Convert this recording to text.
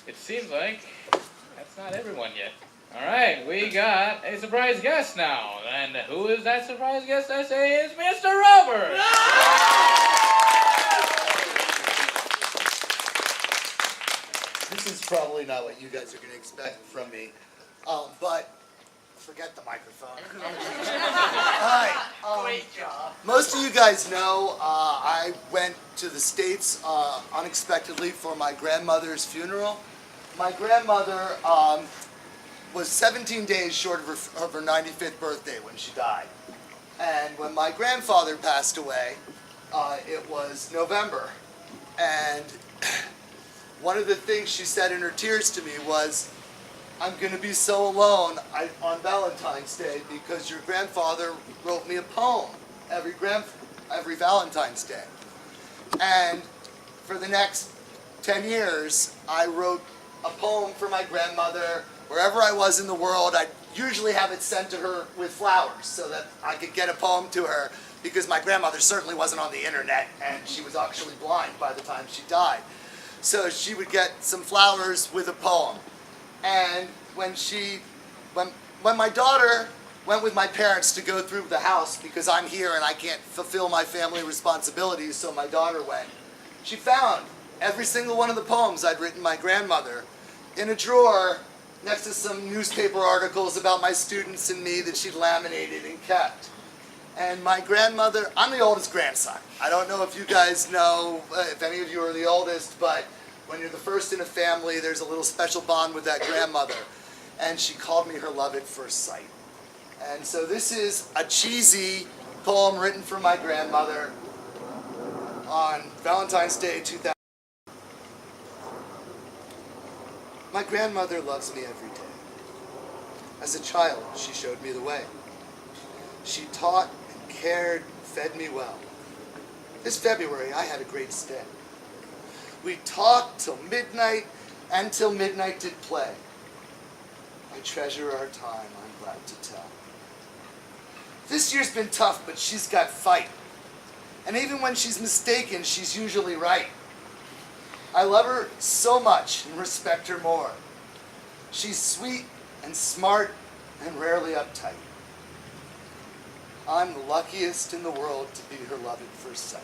It seems like that's not everyone yet. All right, we got a surprise guest now. And who is that surprise guest? I say is Mr. Robert. This is probably not what you guys are going to expect from me, but forget the microphone. All right. Great job. Most of you guys know I went to the States unexpectedly for my grandmother's funeral. My grandmother was 17 days short of her 95th birthday when she died. And when my grandfather passed away, it was November. And one of the things she said in her tears to me was, "I'm going to be so alone on Valentine's Day because your grandfather wrote me a poem every Valentine's Day." And for the next 10 years, I wrote a poem for my grandmother. Wherever I was in the world, I'd usually have it sent to her with flowers so that I could get a poem to her, because my grandmother certainly wasn't on the internet and she was actually blind by the time she died. So she would get some flowers with a poem. And when my daughter went with my parents to go through the house, because I'm here and I can't fulfill my family responsibilities, so my daughter went, she found every single one of the poems I'd written my grandmother in a drawer next to some newspaper articles about my students and me that she'd laminated and kept. And my grandmother, I'm the oldest grandson. I don't know if you guys know, if any of you are the oldest, but when you're the first in a family, there's a little special bond with that grandmother. And she called me her love at first sight. And so this is a cheesy poem written for my grandmother on Valentine's Day 2000. My grandmother loves me every day. As a child, she showed me the way. She taught and cared and fed me well. This February, I had a great stay. We talked till midnight, and till midnight did play. I treasure our time, I'm glad to tell. This year's been tough, but she's got fight. And even when she's mistaken, she's usually right. I love her so much and respect her more. She's sweet and smart and rarely uptight. I'm the luckiest in the world to be her love at first sight.